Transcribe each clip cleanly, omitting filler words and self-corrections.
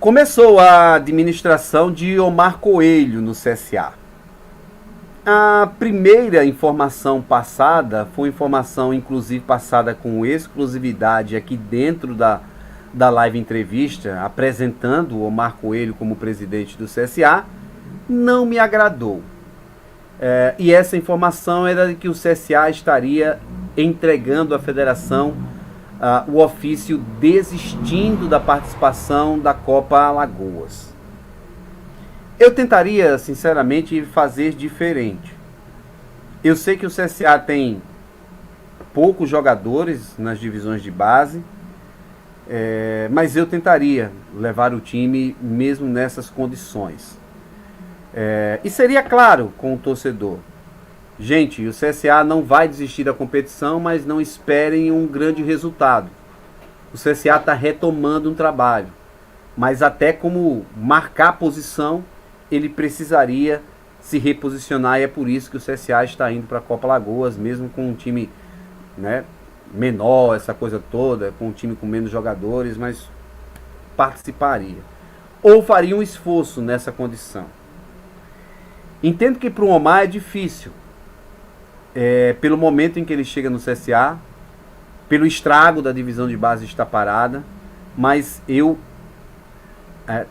Começou a administração de Omar Coelho no CSA. A primeira informação passada foi informação, inclusive, passada com exclusividade aqui dentro da live entrevista, apresentando Omar Coelho como presidente do CSA, não me agradou. E essa informação era de que o CSA estaria entregando à federação o ofício desistindo da participação da Copa Alagoas. Eu tentaria, sinceramente, fazer diferente. Eu sei que o CSA tem poucos jogadores nas divisões de base, mas eu tentaria levar o time mesmo nessas condições. E seria claro com o torcedor. Gente, o CSA não vai desistir da competição, mas não esperem um grande resultado. O CSA está retomando um trabalho, mas até como marcar posição, ele precisaria se reposicionar, e é por isso que o CSA está indo para a Copa Alagoas, mesmo com um time, né, menor, essa coisa toda, com um time com menos jogadores, mas participaria. Ou faria um esforço nessa condição. Entendo que para o Omar é difícil, pelo momento em que ele chega no CSA, pelo estrago da divisão de base estar parada, mas eu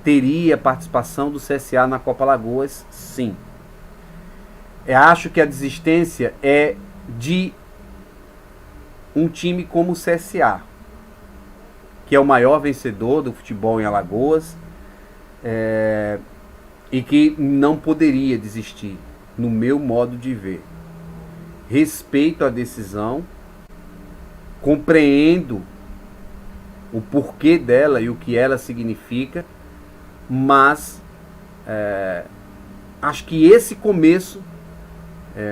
teria participação do CSA na Copa Alagoas, sim. Acho que a desistência é de um time como o CSA, que é o maior vencedor do futebol em Alagoas, e que não poderia desistir, no meu modo de ver. Respeito a decisão, compreendo o porquê dela e o que ela significa, mas acho que esse começo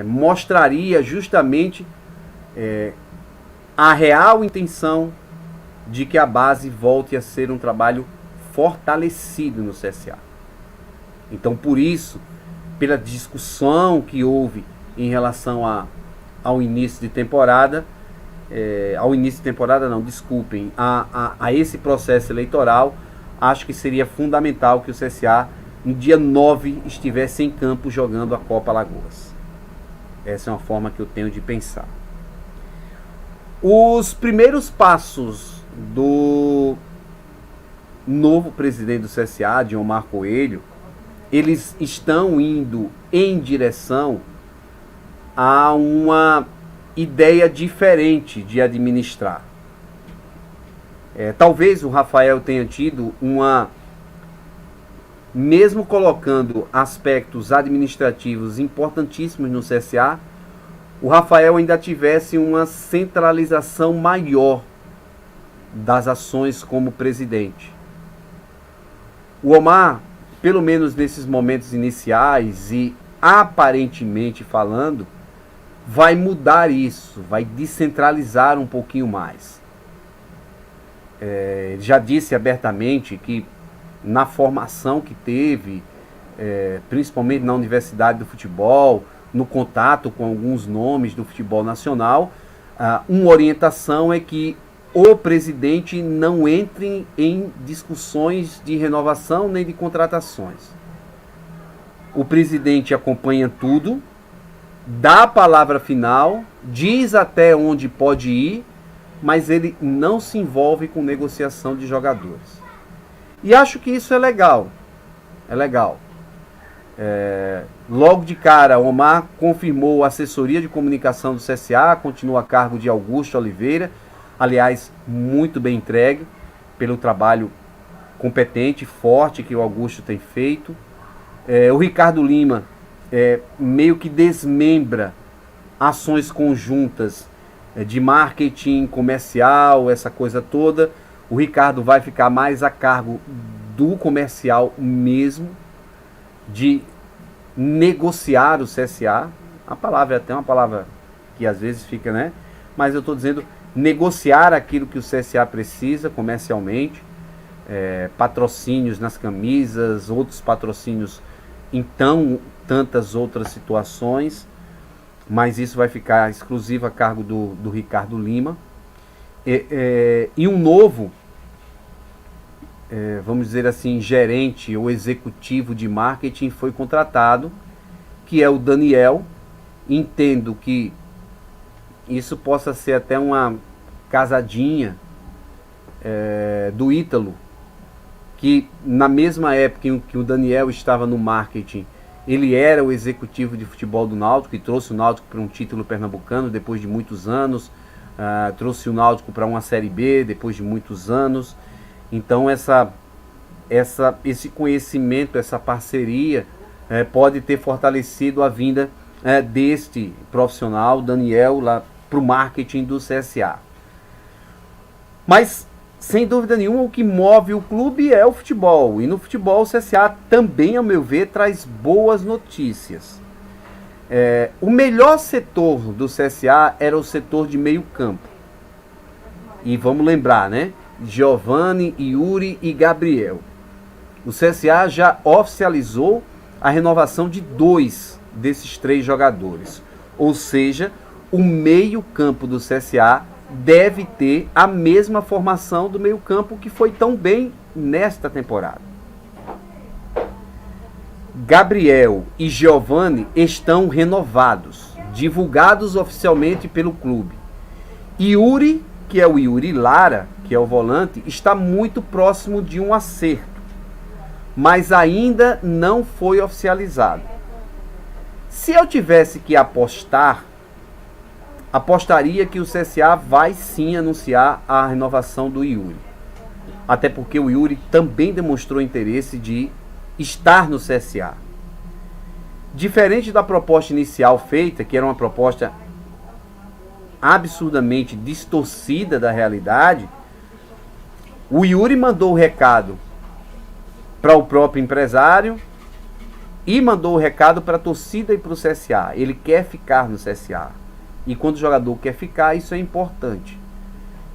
mostraria justamente a real intenção de que a base volte a ser um trabalho fortalecido no CSA. Então, por isso, pela discussão que houve em relação ao início de temporada, a esse processo eleitoral, acho que seria fundamental que o CSA, no dia 9, estivesse em campo jogando a Copa Alagoas. Essa é uma forma que eu tenho de pensar. Os primeiros passos do novo presidente do CSA, de Omar Coelho, eles estão indo em direção a uma ideia diferente de administrar. Talvez o Rafael tenha tido mesmo colocando aspectos administrativos importantíssimos no CSA, o Rafael ainda tivesse uma centralização maior das ações como presidente. O Omar, pelo menos nesses momentos iniciais e aparentemente falando, vai mudar isso, vai descentralizar um pouquinho mais. Ele já disse abertamente que na formação que teve, principalmente na Universidade do Futebol, no contato com alguns nomes do futebol nacional, uma orientação é que o presidente não entre em discussões de renovação nem de contratações. O presidente acompanha tudo, dá a palavra final, diz até onde pode ir, mas ele não se envolve com negociação de jogadores. E acho que isso é legal. É legal. Logo de cara, Omar confirmou a assessoria de comunicação do CSA, continua a cargo de Augusto Oliveira, aliás, muito bem entregue pelo trabalho competente, forte que o Augusto tem feito. O Ricardo Lima meio que desmembra ações conjuntas de marketing comercial, essa coisa toda. O Ricardo vai ficar mais a cargo do comercial mesmo, de negociar o CSA. A palavra é até uma palavra que às vezes fica, né? Mas eu estou dizendo negociar aquilo que o CSA precisa comercialmente, patrocínios nas camisas, outros patrocínios em tantas outras situações, mas isso vai ficar exclusivo a cargo do Ricardo Lima. E um novo vamos dizer assim, gerente ou executivo de marketing foi contratado, que é o Daniel. Entendo que isso possa ser até uma casadinha do Ítalo, que na mesma época em que o Daniel estava no marketing, ele era o executivo de futebol do Náutico e trouxe o Náutico para um título pernambucano depois de muitos anos, trouxe o Náutico para uma Série B depois de muitos anos. Então esse conhecimento, essa parceria pode ter fortalecido a vinda deste profissional, Daniel, lá para o marketing do CSA. Mas, sem dúvida nenhuma, o que move o clube é o futebol. E no futebol o CSA também, ao meu ver, traz boas notícias. O melhor setor do CSA era o setor de meio campo. E vamos lembrar, né? Giovani, Yuri e Gabriel. O CSA já oficializou a renovação de 2 desses 3 jogadores. Ou seja, o meio-campo do CSA deve ter a mesma formação do meio-campo que foi tão bem nesta temporada. Gabriel e Giovani estão renovados, divulgados oficialmente pelo clube. Yuri, que é o Yuri Lara, que é o volante, está muito próximo de um acerto, mas ainda não foi oficializado. Se eu tivesse que apostaria que o CSA vai sim anunciar a renovação do Yuri. Até porque o Yuri também demonstrou interesse de estar no CSA. Diferente da proposta inicial feita, que era uma proposta absurdamente distorcida da realidade, o Yuri mandou o recado para o próprio empresário e mandou o recado para a torcida e para o CSA. Ele quer ficar no CSA. E quando o jogador quer ficar, isso é importante.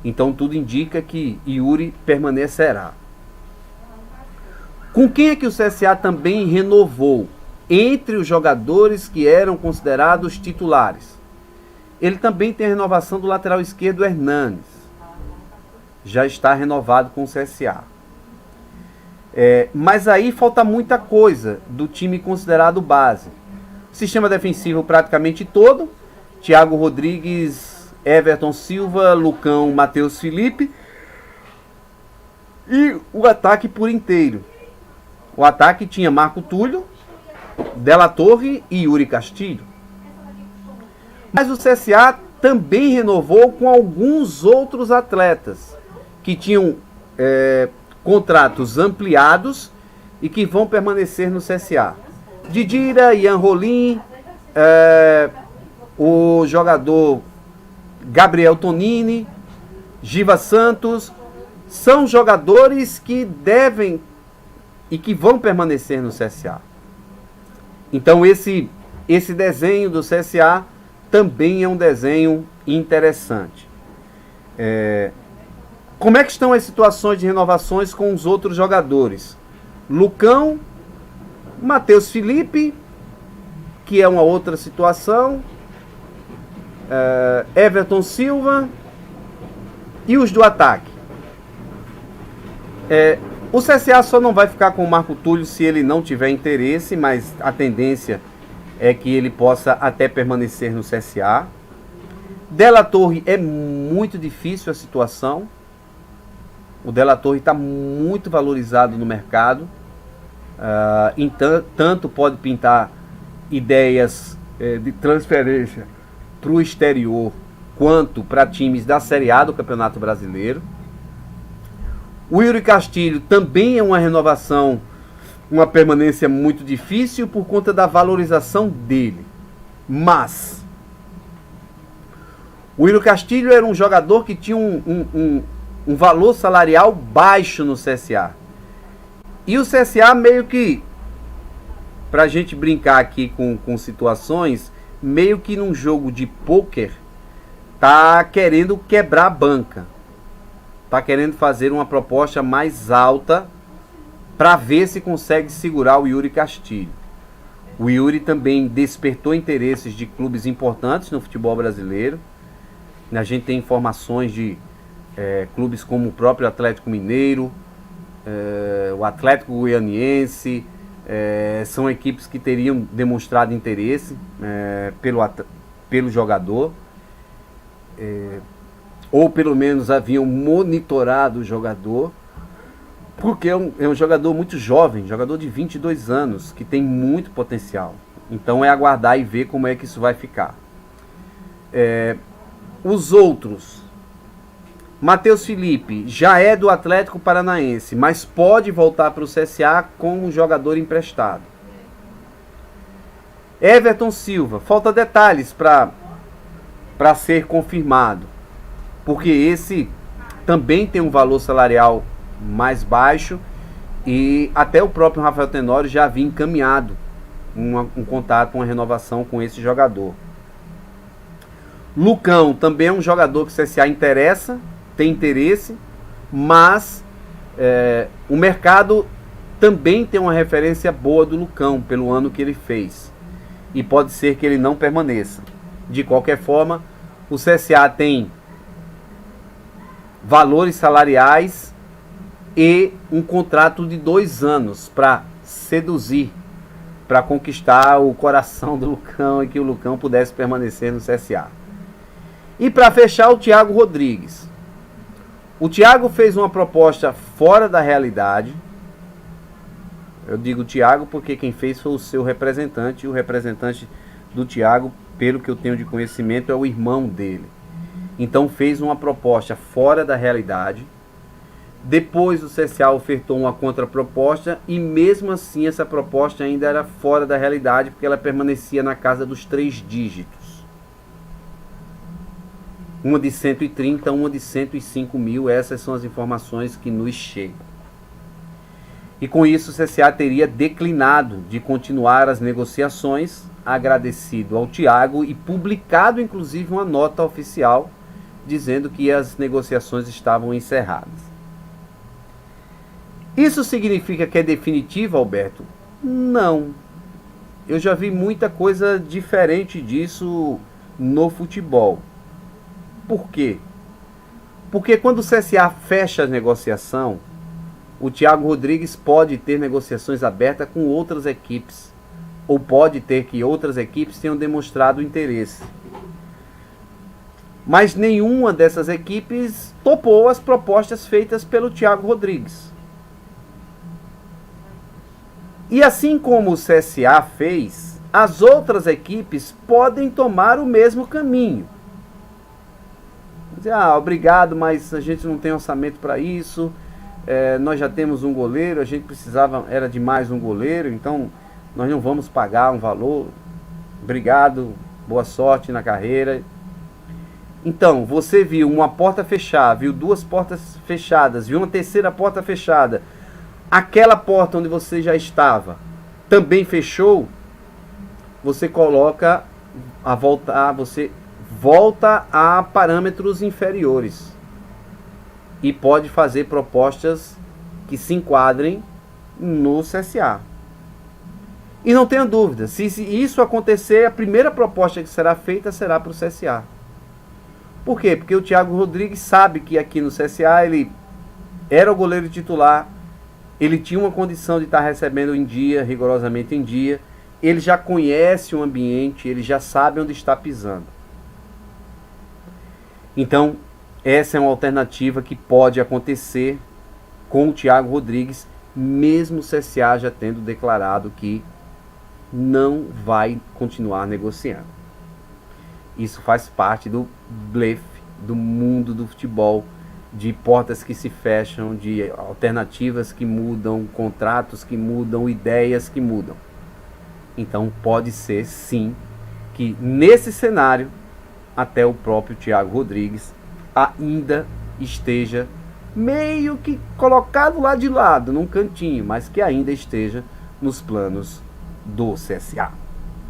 Então tudo indica que Yuri permanecerá. Com quem é que o CSA também renovou? Entre os jogadores que eram considerados titulares. Ele também tem a renovação do lateral esquerdo Hernanes. Já está renovado com o CSA. Mas aí falta muita coisa do time considerado base. Sistema defensivo praticamente todo. Thiago Rodrigues, Everton Silva, Lucão, Matheus Felipe. E o ataque por inteiro. O ataque tinha Marco Túlio, Della Torre e Yuri Castilho. Mas o CSA também renovou com alguns outros atletas que tinham contratos ampliados e que vão permanecer no CSA. Didira, Ian Rolim, o jogador Gabriel Tonini, Giva Santos, são jogadores que devem e que vão permanecer no CSA. Então esse desenho do CSA também é um desenho interessante. Como é que estão as situações de renovações com os outros jogadores? Lucão, Matheus Felipe, que é uma outra situação, Everton Silva e os do ataque. O CSA só não vai ficar com o Marco Túlio se ele não tiver interesse, mas a tendência é que ele possa até permanecer no CSA. Della Torre é muito difícil a situação. O Della Torre está muito valorizado no mercado. Tanto pode pintar ideias de transferência para o exterior, quanto para times da Série A do Campeonato Brasileiro. O Yuri Castilho também é uma renovação, uma permanência muito difícil por conta da valorização dele. Mas o Yuri Castilho era um jogador que tinha um valor salarial baixo no CSA. E o CSA meio que, para a gente brincar aqui com situações, meio que num jogo de pôquer, tá querendo quebrar a banca. Está querendo fazer uma proposta mais alta para ver se consegue segurar o Yuri Castilho. O Yuri também despertou interesses de clubes importantes no futebol brasileiro. A gente tem informações de clubes como o próprio Atlético Mineiro, o Atlético Goianiense, são equipes que teriam demonstrado interesse pelo jogador, ou pelo menos haviam monitorado o jogador, porque é um jogador muito jovem, jogador de 22 anos, que tem muito potencial. Então é aguardar e ver como é que isso vai ficar. Os outros, Matheus Felipe já é do Atlético Paranaense, mas pode voltar para o CSA como um jogador emprestado. Everton Silva, falta detalhes para ser confirmado, porque esse também tem um valor salarial mais baixo e até o próprio Rafael Tenório já havia encaminhado um contato, uma renovação com esse jogador. Lucão também é um jogador que o CSA tem interesse, mas o mercado também tem uma referência boa do Lucão pelo ano que ele fez, e pode ser que ele não permaneça. De qualquer forma, o CSA tem valores salariais e um contrato de 2 anos para seduzir, para conquistar o coração do Lucão e que o Lucão pudesse permanecer no CSA. E para fechar, o Thiago Rodrigues. O Thiago fez uma proposta fora da realidade. Eu digo Thiago porque quem fez foi o seu representante. E o representante do Thiago, pelo que eu tenho de conhecimento, é o irmão dele. Então fez uma proposta fora da realidade. Depois o CSA ofertou uma contraproposta e mesmo assim essa proposta ainda era fora da realidade, porque ela permanecia na casa dos 3 dígitos. Uma de 130, uma de 105 mil, essas são as informações que nos chegam. E com isso o CSA teria declinado de continuar as negociações, agradecido ao Thiago e publicado inclusive uma nota oficial dizendo que as negociações estavam encerradas. Isso significa que é definitivo, Alberto? Não. Eu já vi muita coisa diferente disso no futebol. Por quê? Porque quando o CSA fecha a negociação, o Thiago Rodrigues pode ter negociações abertas com outras equipes. Ou pode ter que outras equipes tenham demonstrado interesse. Mas nenhuma dessas equipes topou as propostas feitas pelo Thiago Rodrigues. E assim como o CSA fez, as outras equipes podem tomar o mesmo caminho. Dizer, obrigado, mas a gente não tem orçamento para isso, nós já temos um goleiro, a gente precisava, era de mais um goleiro, então nós não vamos pagar um valor, obrigado, boa sorte na carreira. Então, você viu uma porta fechar, viu 2 portas fechadas, viu uma terceira porta fechada, aquela porta onde você já estava também fechou, você coloca você volta a parâmetros inferiores e pode fazer propostas que se enquadrem no CSA. E não tenha dúvida, se isso acontecer, a primeira proposta que será feita será para o CSA. Por quê? Porque o Thiago Rodrigues sabe que aqui no CSA ele era o goleiro titular, ele tinha uma condição de estar recebendo em dia, rigorosamente em dia, ele já conhece o ambiente, ele já sabe onde está pisando. Então, essa é uma alternativa que pode acontecer com o Thiago Rodrigues, mesmo o CSA já tendo declarado que não vai continuar negociando. Isso faz parte do blefe, do mundo do futebol, de portas que se fecham, de alternativas que mudam, contratos que mudam, ideias que mudam. Então pode ser sim que nesse cenário até o próprio Thiago Rodrigues ainda esteja meio que colocado lá de lado, num cantinho, mas que ainda esteja nos planos do CSA.